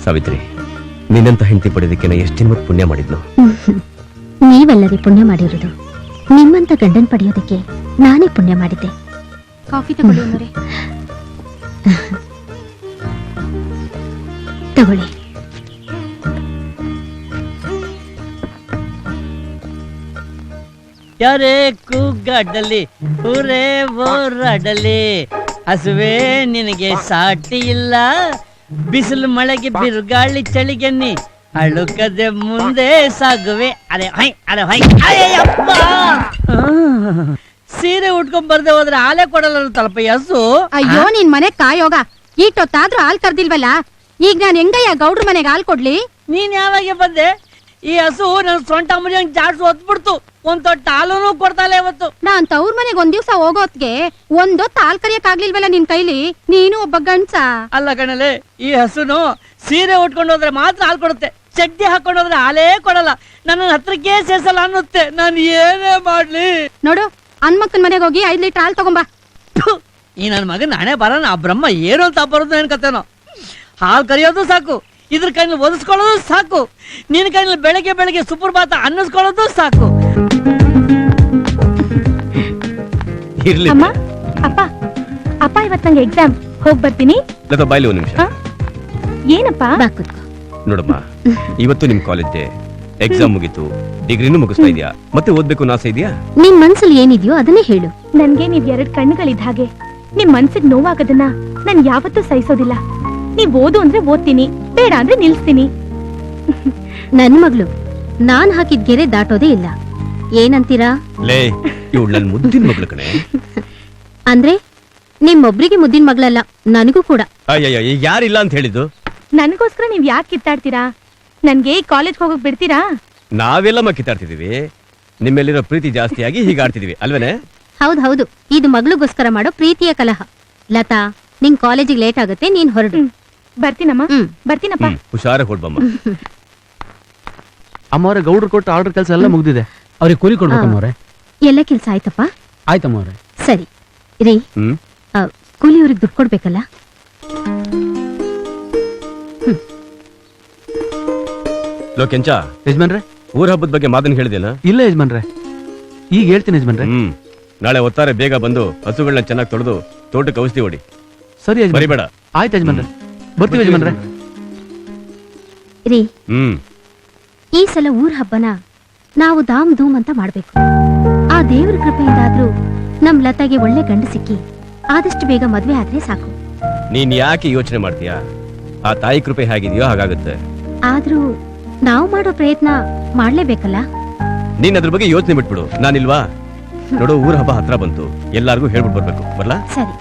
ಸಾವಿತ್ರಿ, ನಿನ್ನಂತ ಹೆಂಡತಿ ಪಡೆದಕ್ಕೆ ನಾ ಎಷ್ಟು ಜನ್ಮದ ಪುಣ್ಯ ಮಾಡಿದ್ನು. ನೀವೆಲ್ಲರೂ ಪುಣ್ಯ ಮಾಡಿರೋದು. ನಿಮ್ಮಂತ ಗಂಡನ್ ಪಡೆಯೋದಕ್ಕೆ ನಾನೇ ಪುಣ್ಯ ಮಾಡಿದ್ದೆ. ಕಾಫಿ ತಗೊಳ್ಳಿ. ತಗೊಳ್ಳಿ. ಯಾರೇ ಕೂಗಾಡಲಿ ಊರೇ ಓರಾಡಲಿ, ಹಸುವೆ ನಿನಗೆ ಸಾಟಿ ಇಲ್ಲ, ಬಿಸಿಲು ಮಳೆಗೆ ಬಿರುಗಾಳಿ ಚಳಿಗೆನ್ನಿ ಅಳುಕದೆ ಮುಂದೆ ಸಾಗುವೆ. ಅರೆ ಹೈ ಅರೆ ಹೈ ಅಯ್ಯಪ್ಪ, ಸೀರೆ ಉಟ್ಕೊಂಡ್ ಬರ್ದೆ ಹೋದ್ರೆ ಹಾಲೆ ಕೊಡಲ್ಲ ತಲಪ ಹಸು. ಅಯ್ಯೋ ನಿನ್ ಮನೆ ಕಾಯೋಗ, ಈಟೊತ್ತಾದ್ರೂ ಹಾಲ್ ಕರ್ದಿಲ್ವಲ್ಲ, ಈಗ ನಾನ್ ಹೆಂಗಯ್ಯ ಗೌಡ್ರ ಮನೆಗೆ ಹಾಲ್ ಕೊಡ್ಲಿ? ನೀನ್ ಯಾವಾಗ ಬಂದೆ? ಈ ಹಸು ನನ್ ಸೊಂಟ ಮುರಿಯಂಗ್ ಜಾಡ್ಸು ಹೊತ್ಬಿಡ್ತು. ಒಂದ್ ತೊಟ್ಟ ಹಾಲೂ ಕೊಡ್ತಾಳೆ ಇವತ್ತು. ನಾನ್ ತವ್ರ ಮನೆಗೆ ಒಂದ್ ದಿವ್ಸ ಹೋಗೋತ್ಗೆ ಒಂದೊತ್ತು ಹಾಲ್ ಕರಿಯಕ್ ಆಗ್ಲಿಲ್ವಲ್ಲ ನಿನ್ ಕೈಲಿ? ನೀನು ಒಬ್ಬ ಗಂಡ್ಸ ಅಲ್ಲ ಕಣಲೆ, ಈ ಹಸುನು ಸೀರೆ ಉಟ್ಕೊಂಡು ಹೋದ್ರೆ ಮಾತ್ರ ಹಾಲು ಕೊಡುತ್ತೆ, ಚಡ್ಡಿ ಹಾಕೊಂಡು ಹೋದ್ರೆ ಹಾಲೇ ಕೊಡಲ್ಲ, ನನ್ನ ಹತ್ರಕ್ಕೆ ಸೇರ್ಸಲ್ಲ ಅನ್ನುತ್ತೆ. ನಾನು ಏನೇ ಮಾಡ್ಲಿ? ನೋಡು, ಹನ್ಮಕ್ಕನ್ ಮನೆಗೆ ಹೋಗಿ 5 ಲೀಟರ್ ಹಾಲ್ ತಗೊಂಬಾ. ಈ ನನ್ ಮಗನ್ ನಾನೇ ಬರೋಣ, ಆ ಬ್ರಹ್ಮ ಏನು ಅಂತ ಬರೋದು ಏನ್ ಕತೆನೋ. ಹಾಲು ಕರಿಯೋದು ಸಾಕು, ಇದ್ರ ಕೈನಲ್ಲಿ ಒದಿಸ್ಕೊಳ್ಳೋದು ಸಾಕು, ನಿನ್ ಕೈನಲ್ಲಿ ಬೆಳಗ್ಗೆ ಬೆಳಗ್ಗೆ ಸುಪ್ರಭಾತ ಅನ್ನಿಸ್ಕೊಳ್ಳೋದು ಸಾಕು. ಇರ್ಲಿ ಅಮ್ಮ, ಅಪ್ಪ ಅಪ್ಪ ಇವತ್ ನಂಗೆ ಎಕ್ಸಾಮ್, ಹೋಗ್ ಬರ್ತೀನಿ. ಬಾಯ್ಲಿ ಒಂದ್ ನಿಮಿಷ. ಏನಪ್ಪ? ಬಾ ಕೂತ್ಕೋ. ನೋಡಮ್ಮ, ಇವತ್ತು ನಿಮ್ ಕಾಲೇಜ್ ಡೇ, ಎಕ್ಸಾಮ್ ಮುಗೀತು, ಡಿಗ್ರಿನೂ ಮುಗಿಸ್ತಾ ಇದೀಯಾ, ಮತ್ತೆ ಓದ್ಬೇಕು ಅನ್ನೋ ಆಸೆ ಇದೆಯಾ? ನಿನ್ ಮನ್ಸಲ್ಲಿ ಏನಿದ್ಯೋ ಅದನ್ನೇ ಹೇಳು. ನನ್ಗೆ ನೀವ್ 2 ಕಣ್ಣುಗಳಿದ್ದ ಹಾಗೆ. ನಿಮ್ ಮನ್ಸಿಗೆ ನೋವಾಗದನ್ನ ನಾನ್ ಯಾವತ್ತೂ ಸಹಿಸೋದಿಲ್ಲ. ನೀವ್ ಓದು ಅಂದ್ರೆ ಓದ್ತೀನಿ, ಬೇಡ ಅಂದ್ರೆ ನಿಲ್ಸ್ತೀನಿ. ನನ್ ಮಗಳು ನಾನ್ ಹಾಕಿದ್ ಗೆರೆ ದಾಟೋದೇ ಇಲ್ಲ. ಏನಂತೀರಾ? ಲೇ, ಇವಳು ನನ್ ಮುದ್ದಿನ ಮಗಳು ಕಣೆ. ಅಂದ್ರೆ ನಿಮ್ಮೊಬ್ರಿಗೆ ಮುದ್ದಿನ ಮಗಳಲ್ಲ, ನನಗೂ ಕೂಡ. ಅಯ್ಯಯ್ಯ, ಈಗ ಯಾರಿಲ್ಲ ಅಂತ ಹೇಳಿದ್ದು? ನನಗೋಸ್ಕರ ನೀವ್ ಯಾಕೆ ಕಿತ್ತಾಡ್ತೀರಾ? ನನ್ಗೆ ಈ ಕಾಲೇಜ್ ಹೋಗಕ್ ಬಿಡ್ತೀರಾ? ನಾವೆಲ್ಲಮ್ಮ ಕಿತ್ತಾಡ್ತಿದೀವಿ, ನಿಮ್ಮೆಲ್ಲಿರೋ ಪ್ರೀತಿ ಜಾಸ್ತಿಯಾಗಿ ಹೀಗೆ ಆಡ್ತಿದೀವಿ ಅಲ್ವೇನೆ? ಹೌದ್ ಹೌದು, ಇದು ಮಗಳಿಗೋಸ್ಕರ ಮಾಡೋ ಪ್ರೀತಿಯ ಕಲಹ. ಲತಾ, ನಿನ್ ಕಾಲೇಜಿಗೆ ಲೇಟ್ ಆಗುತ್ತೆ, ನೀನ್ ಹೊರಡು. ಬರ್ತೀನಮ್ಮ, ಬರ್ತೀನಪ್ಪ. ಹುಷಾರಾಗಿ ಹೊಡ್ಬಮ್ಮ. ಅಮ್ಮವ್ರೆ, ಗೌಡ್ರು ಕೊಟ್ಟು ಆರ್ಡರ್ ಕೆಲಸ ಎಲ್ಲ ಮುಗ್ದಿದೆ, ಅವ್ರಿಗೆ ಕೂಲಿ ಕೊಡ್ಬೇಕಮ್ಮವ್ರೆ. ಎಲ್ಲ ಕೆಲ್ಸ ಆಯ್ತಪ್ಪ? ಆಯ್ತಮ್ಮವ್ರೆ. ಸರಿ ರೀ, ಕೂಲಿಯವ್ರಿಗೆ ದುಡ್ಡು ಕೊಡ್ಬೇಕಲ್ಲ? ಲೋ ಕೆಂಚ, ಯಜಮಾನ್ರೆ, ಊರ ಹಬ್ಬದ ಬಗ್ಗೆ ಮಾತನ್ನ ಹೇಳಿದೇನ? ಇಲ್ಲ ಯಜಮಾನ್ರೆ, ಈಗ ಹೇಳ್ತೀನಿ ಯಜಮಾನ್ರೆ. ನಾಳೆ ಒತ್ತಾರೆ ಬೇಗ ಬಂದು ಹಸುಗಳನ್ನ ಚೆನ್ನಾಗಿ ತೊಳೆದು ತೋಟಕ್ಕೆ ಔಷಧಿ ಹೊಡಿ. ಸರಿ ಯಜಮಾನ್ರೆ. ಬರಿಬೇಡ. ಆಯ್ತು ಯಜಮಾನ್ರೆ, ಬರ್ತೀವಿ ಯಜಮಾನ್ರೆ. ರೀ, ಈ ಸಲ ಊರ್ ಹಬ್ಬನ ನಾವು ಧಾಮ್ ಧೂಮ್ ಅಂತ ಮಾಡ್ಬೇಕು. ಆ ದೇವ್ರ ಕೃಪೆಯಿಂದಾದ್ರೂ ನಮ್ ಲತಾಗೆ ಒಳ್ಳೆ ಗಂಡು ಸಿಕ್ಕಿ ಆದಷ್ಟು ಬೇಗ ಮದ್ವೆ ಆದ್ರೆ ಸಾಕು. ನೀನ್ ಯಾಕೆ ಯೋಚನೆ ಮಾಡ್ತೀಯಾ? ಆ ತಾಯಿ ಕೃಪೆ ಹೇಗಿದೆಯೋ ಹಾಗಾಗುತ್ತೆ. ಆದ್ರೂ ನಾವು ಮಾಡೋ ಪ್ರಯತ್ನ ಮಾಡ್ಲೇಬೇಕಲ್ಲ? ನೀನ್ ಅದ್ರ ಬಗ್ಗೆ ಯೋಚನೆ ಬಿಟ್ಬಿಡು, ನಾನಿಲ್ವಾ? ನೋಡು, ಊರ ಹಬ್ಬ ಹತ್ರ ಬಂತು, ಎಲ್ಲಾರ್ಗು ಹೇಳ್ಬಿಟ್ಟು ಬರ್ಬೇಕು. ಬರ್ಲಾ? ಸರಿ.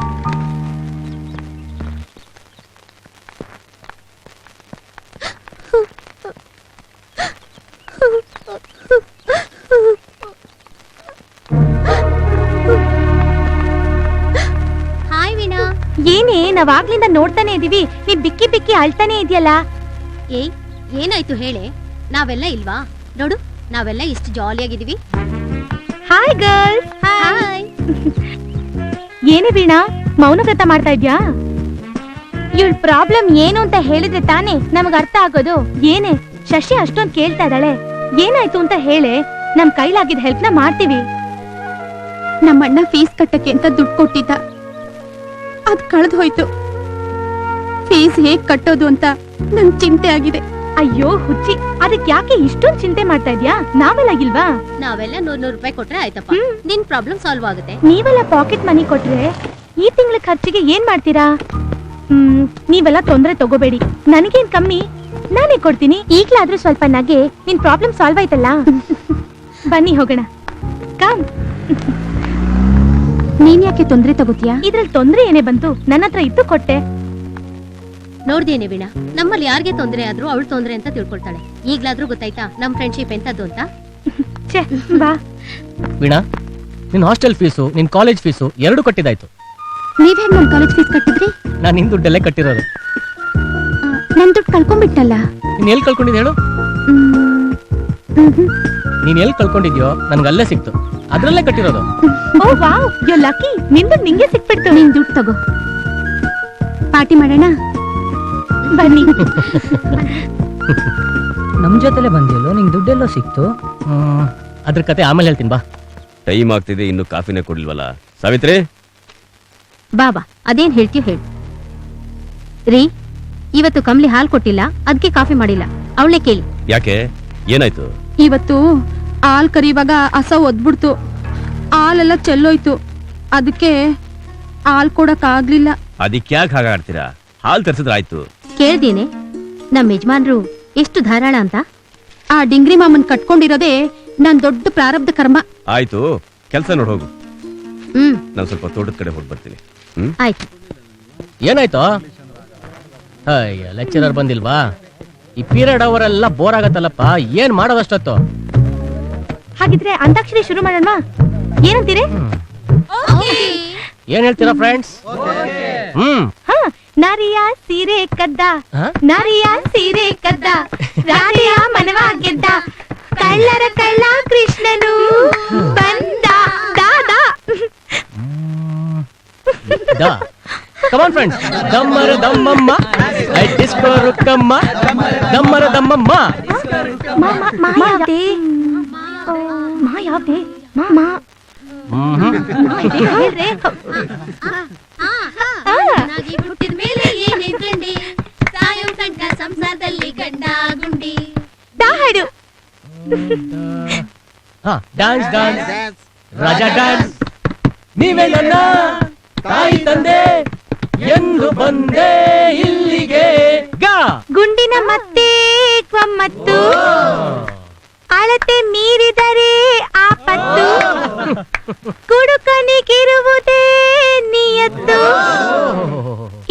ಹಾಯ್ ವೀಣಾ. ಏನೇ, ನಾವಾಗ್ಲಿಂದ ನೋಡ್ತಾನೆ ಇದೀವಿ, ನೀ ಬಿಕ್ಕಿ ಬಿಕ್ಕಿ ಅಳ್ತಾನೆ ಇದೆಯಲ್ಲ. ಏಯ್, ಏನಾಯ್ತು ಹೇಳೆ? ನಾವೆಲ್ಲ ಇಲ್ವಾ? ನೋಡು, ನಾವೆಲ್ಲ ಇಷ್ಟು ಜಾಲಿಯಾಗಿದ್ದೀವಿ. Hi girls. ಹಾಯ್. ಏನೇ ವೀಣಾ, ಮೌನ ವ್ರತ ಮಾಡ್ತಾ ಇದ್ಯಾ? ಇವಳ ಪ್ರಾಬ್ಲಮ್ ಏನು ಅಂತ ಹೇಳಿದ್ರೆ ತಾನೇ ನಮಗ್ ಅರ್ಥ ಆಗೋದು. ಏನೇ ಶಶಿ ಅಷ್ಟೊಂದ್ ಕೇಳ್ತಾ ಇದ್ದಾಳೆ, ಏನಾಯ್ತು ಅಂತ ಹೇಳೆ, ನಮ್ ಕೈಲಾಗಿದ್ ಹೆಲ್ಪ್ ನ ಮಾಡ್ತೀವಿ. ನಮ್ಮಣ್ಣ ಫೀಸ್ ಕಟ್ಟಕ್ಕೆ ಅಂತ ದುಡ್ಡು ಕೊಟ್ಟಿದ್ದ, ಅದ್ ಕಳೆದು ಹೋಯ್ತು. ಫೀಸ್ ಹೇಗ್ ಕಟ್ಟೋದು ಅಂತ ನಂಗ್ ಚಿಂತೆ ಆಗಿದೆ. ಅಯ್ಯೋ ಹುಚ್ಚಿ, ಅದಕ್ಕೆ ಯಾಕೆ ಇಷ್ಟೊಂದು ಚಿಂತೆ ಮಾಡ್ತಾ ಇದ್ಯಾ? ನಾವೆಲ್ಲಾಗಿಲ್ವಾ? ನಾವೆಲ್ಲ 100 ರೂಪಾಯಿ ಕೊಟ್ರೆ ಆಯ್ತಪ್ಪ, ನಿನ್ ಪ್ರಾಬ್ಲಮ್ ಸಾಲ್ವ್ ಆಗುತ್ತೆ. ನೀವೆಲ್ಲ ಪಾಕೆಟ್ ಮನಿ ಕೊಟ್ರೆ ಈ ತಿಂಗಳ ಖರ್ಚಿಗೆ ಏನ್ ಮಾಡ್ತೀರಾ? ನೀವೆಲ್ಲ ತೊಂದ್ರೆ ತಗೋಬೇಡಿ, ನನಗೇನ್ ಕಮ್ಮಿ, ನಾನೇ ಕೊಡ್ತೀನಿ. ಈಗ್ಲಾದ್ರೂ ಸ್ವಲ್ಪ ನಗೆ, ನಿನ್ ಪ್ರಾಬ್ಲಮ್ ಸಾಲ್ವ್ ಆಯ್ತಲ್ಲ. ಬನ್ನಿ ಹೋಗೋಣ. ಕಮ್. ನೀನ್ ಯಾಕೆ ತೊಂದ್ರೆ ತಗೋತೀಯಾ? ಇದ್ರಲ್ಲಿ ತೊಂದ್ರೆ ಏನೇ ಬಂತು, ನನ್ನ ಹತ್ರ ಇತ್ತು ಕೊಟ್ಟೆ. ನೋಡ್ದೇನೆ ವೀಣಾ, ನಮ್ಮಲ್ಲಿ ಯಾರಿಗೆ ತೊಂದ್ರೆ ಆದ್ರೂ ಅವಳು ತೊಂದ್ರೆ ಅಂತ ತಿಳ್ಕೊಳ್ತಾಳೆ. ಈಗ್ಲಾದ್ರೂ ಗೊತ್ತಾಯ್ತಾ ನಮ್ ಫ್ರೆಂಡ್ಶಿಪ್ ಎಂತದ್ದು ಅಂತ? ಬಾ ವೀಣಾ, ನಿನ್ ಹಾಸ್ಟೆಲ್ ಫೀಸು, ನಿನ್ ಕಾಲೇಜ್ ಫೀಸು 2 ಕಟ್ಟಿದಾಯ್ತು. ನೀವ್ ಹೇಗ್ ನನ್ ಕಾಲೇಜ್ ಫೀಸ್ ಕಟ್ಟಿದ್ರಿ? ನಾನು ನಿನ್ ದುಡ್ಡೆಲ್ಲ ಕಟ್ಟಿರೋದು. ನನ್ ದುಡ್ಡು ಕಳ್ಕೊಂಡ್ಬಿಟ್ಟಲ್ಲ. ನೀನ್ ಎಲ್ಲಿ ಕಳ್ಕೊಂಡಿದ್ ಹೇಳು? ನೀನ್ ಎಲ್ಲಿ ಕಳ್ಕೊಂಡಿದ್ಯೋ ನನ್ಗೆ ಅಲ್ಲೇ ಸಿಕ್ತು, ಅದ್ರಲ್ಲೇ ಕಟ್ಟಿರೋದು. ಓ ವಾವ್, ಯು ಲಕ್ಕಿ. ನಿಂದು ನಿಂಗೆ ಸಿಕ್ಬಿಡ್ತು. ನೀನ್ ದುಡ್ಡು ತಗೋ, ಪಾರ್ಟಿ ಮಾಡೋಣ. ಬನ್ನಿ. ನಮ್ ಜೊತೆಲೆ ಬಂದಿಲ್ಲೋ ನಿಂಗೆ ದುಡ್ಡೆಲ್ಲೋ ಸಿಕ್ತು ಅದ್ರ ಕತೆ ಆಮೇಲೆ ಹೇಳ್ತೀನಿ ಬಾ. ಟೈಮ್ ಆಗ್ತಿದೆ, ಇನ್ನು ಕಾಫಿನೇ ಕೊಡ್ಲಿಲ್ವಲ್ಲ. ಸಾವಿತ್ರಿ, ಬಾಬಾ ಅದೇನ್ ಹೇಳ್ತೀವ್ ಹೇಳು. ರೀ, ಇವತ್ತು ಕಮ್ಲಿ ಹಾಲ್ ಕೊಟ್ಟಿಲ್ಲ, ಅದಕ್ಕೆ ಕಾಫಿ ಮಾಡಿಲ್ಲ. ಅವಳೇ ಕೇಳಿ. ಯಾಕೆ, ಏನಾಯ್ತು? ಇವತ್ತು ಹಾಲ್ ಕರಿಯುವಾಗ ಹಸ ಒದ್ಬಿಡ್ತು, ಹಾಲೆಲ್ಲ ಚೆಲ್ಲೋಯ್ತು, ಅದಕ್ಕೆ ಹಾಲ್ ಕೊಡಕ್ ಆಗ್ಲಿಲ್ಲ. ಅದಕ್ಯಾಕೆ ಹಾಗಾಡ್ತೀರಾ? ಹಾಲ್ ತರ್ಸಿದ್ರೆ ಆಯ್ತು. ಕೇಳ್ದೇನೆ ನಮ್ ಯಜಮಾನ್ರು ಎಷ್ಟು ಧಾರಾಳ ಅಂತ. ಆ ಡಿಂಗ್ರಿ ಮಾಮನ್ ಕಟ್ಕೊಂಡಿರೋದೇ ನನ್ ದೊಡ್ಡ ಪ್ರಾರಬ್ಧ ಕರ್ಮ. ಆಯ್ತು, ಕೆಲಸ ನೋಡ್ ಹೋಗು. ಹ್ಮ್ ನಾನು ಸ್ವಲ್ಪ ತೋಟದ ಕಡೆ ಹೋಗಿ ಬರ್ತೀನಿ. ಆಯ್ತು. ಏನಾಯ್ತು? ಅಯ್ಯ, ಲೆಕ್ಚರರ್ ಬಂದಿಲ್ವಾ? ಈ ಪೀರಿಯಡ್ ಅವರೆಲ್ಲ ಬೋರ್ ಆಗತ್ತಲ್ಲಪ್ಪ, ಏನ್ ಮಾಡೋದಷ್ಟೊತ್ತು? ಹಾಗಿದ್ರೆ ಅಂತಾಕ್ಷರಿ ಶುರು ಮಾಡೋಣ, ಏನಂತೀರಿ? ಏನ್ ಹೇಳ್ತೀರಾ ಫ್ರೆಂಡ್ಸ್? ಹಾ, ನಾರಿಯ ಸೀರೆ ಕದ್ದ, ಹಾ? ನಾರಿಯ ಸೀರೆ ಕದ್ದ, ರಾಣಿಯ ಮನವ ಗೆದ್ದ, ಕಳ್ಳರ ಕಳ್ಳ ಕೃಷ್ಣನು ಬಂದ. ದಾದಾ ಕಮಾನ್ ಫ್ರೆಂಡ್ಸ್, ದಮ್ಮರ ದಮ್ಮಮ್ಮ, ಡಿಸ್ಕೋ ರುಕ್ಕಮ್ಮ, ದಮ್ಮರ ದಮ್ಮಮ್ಮ. ಮಾ ಯಾವ್ದೇ? ಮಾ ಯಾವ್ದೇ? ಮಾ ಹೇಳ್ರೆ. ಹುಟ್ಟಿದ ಮೇಲೆ ಏನೇ ಗಂಡಿ, ಸಾಯೋ ತನಕ ಸಂಸಾರದಲ್ಲಿ ಗಂಡ ಗುಂಡಿ. ದಾ ಹಾಡು. ಡ್ಯಾನ್ಸ್ ಡ್ಯಾನ್ಸ್ ರಾಜ ಡ್ಯಾನ್ಸ್. ನೀವೇ ನನ್ನ ತಾಯಿ ತಂದೆ ಎಂದು ಬಂದೆ ಇಲ್ಲಿಗೆ. ಗಾ ಗುಂಡಿನ ಮತ್ತೆ ಕ್ವಮ್ಮತ್ತು, ಅಳತೆ ಮೀರಿದರೆ ಆಪತ್ತು, ಕುಡುಕನಿಗಿರುವುದೇ ನಿಯತ್ತು,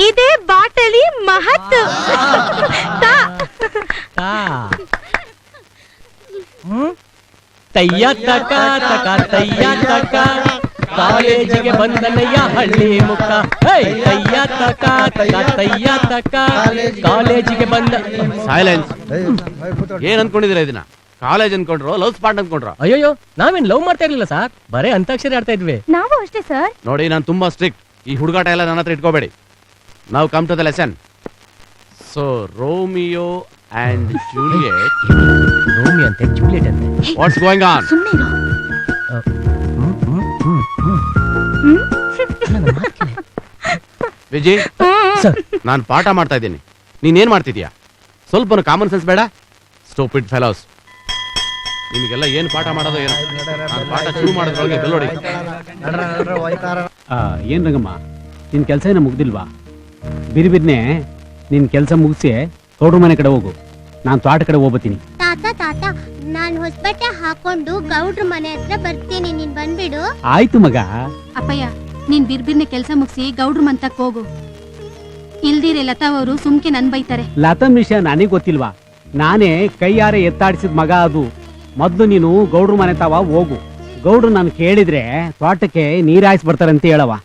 ಇದೇ ಬಾಟಲಿ ಮಹತ್ತು. ತಾ. ತಯ್ಯ ತಕ ತಕ ತಯ್ಯ ತಕ, ಕಾಲೇಜಿಗೆ ಬಂದನಯ್ಯ ಹಳ್ಳಿ ಮುಖ. ತಯ್ಯ ತಕ ತಕ ತಯ್ಯ ತಕ, ಕಾಲೇಜಿಗೆ ಬಂದ. ಸೈಲೆನ್ಸ್. ಏನ್ ಅನ್ಕೊಂಡಿದ್ದೀರಾ ಇದನ್ನ? ಕಾಲೇಜ್ ಅನ್ಕೊಂಡ್ರು, ಲವ್ ಸ್ಪಾಟ್ ಅನ್ಕೊಂಡ್ರು? ಅಯ್ಯೋ, ನಾವೇನ್ ಲವ್ ಮಾಡ್ತಾ ಇರ್ಲಿಲ್ಲ ಸರ್, ಬರೇ ಅಂತಾಕ್ಷರಿ ಆಡ್ತಾ ಇದ್ವಿ. ನಾವು ಅಷ್ಟೇ ಸರ್. ನೋಡಿ, ನಾನು ತುಂಬಾ ಸ್ಟ್ರಿಕ್ಟ್. ಈ ಹುಡುಗಾಟ ಎಲ್ಲ ನನ್ನ ಹತ್ರ ಇಟ್ಕೋಬೇಡಿ. ನಾವು come to the lesson. So Romeo and Juliet. Romeo ಅಂತೆ, ಜೂಲಿಯಟ್ ಅಂತೆ. What's going on? ಸುಮ್ಮನೆ ವಿಜಯ್, ಸರ್, ನಾನು ಪಾಠ ಮಾಡ್ತಾ ಇದ್ದೀನಿ, ನೀನೇನ್ ಮಾಡ್ತಿದ್ಯಾ? ಸ್ವಲ್ಪ ಕಾಮನ್ ಸೆನ್ಸ್ ಬೇಡ? ಸ್ಟೂಪಿಡ್ ಫೆಲೋಸ್, ನಿಮಗೆಲ್ಲ ಏನ್ ಪಾಠ ಮಾಡೋದು ಏನೋ. ನಾನು ಪಾಠ ಶುರು ಮಾಡಿದ್ರೊಳಗೆ ಬೆಲ್ ಹೊಡಿ. ಏನ್ ರಂಗಮ್ಮ, ನಿನ್ ಕೆಲಸ ಏನೋ ಮುಗ್ದಿಲ್ವಾ? ಬಿರ್ಬಿರ್ನೆ ನಿನ್ ಕೆಲಸ ಮುಗಿಸಿ ತೋಟದ ಮನೆ ಕಡೆ ಹೋಗು, ನಾನು ತೋಟ ಕಡೆ ಹೋಗ್ಬತ್ತೀನಿ. ತಾತ ತಾತ, ನಾನ್ ಹೊಸಬಟ್ಟೆ ಹಾಕೊಂಡು ಗೌಡ್ರ ಮನೆ ಹತ್ರ ಬರ್ತೀನಿ, ನೀನ್ ಬಂದ್ಬಿಡು. ಆಯ್ತು ಮಗ. ಅಪ್ಪಯ್ಯ, ನೀನ್ ಬಿರ್ಬಿರ್ನೆ ಕೆಲ್ಸ ಮುಗಿಸಿ ಗೌಡ್ರ ಮಂತಕ್ ಹೋಗು. ಇಲ್ದಿರೆ ಲತಾ ಅವರು ಸುಮ್ಕೆ ನನ್ ಬೈತಾರೆ. ಲತನ್ ವಿಷಯ ನನಗ್ ಗೊತ್ತಿಲ್ವಾ? ನಾನೇ ಕೈಯಾರೆ ಎತ್ತಾಡಿಸಿದ ಮಗ ಅದು. ಮೊದ್ಲು ನೀನು ಗೌಡ್ರ ಮನೆ ತಾವ ಹೋಗು. ಗೌಡ್ರು ನಾನು ಕೇಳಿದ್ರೆ ತೋಟಕ್ಕೆ ನೀರ್ ಹಾಯಿಸಿ ಬರ್ತಾರಂತ ಹೇಳವ.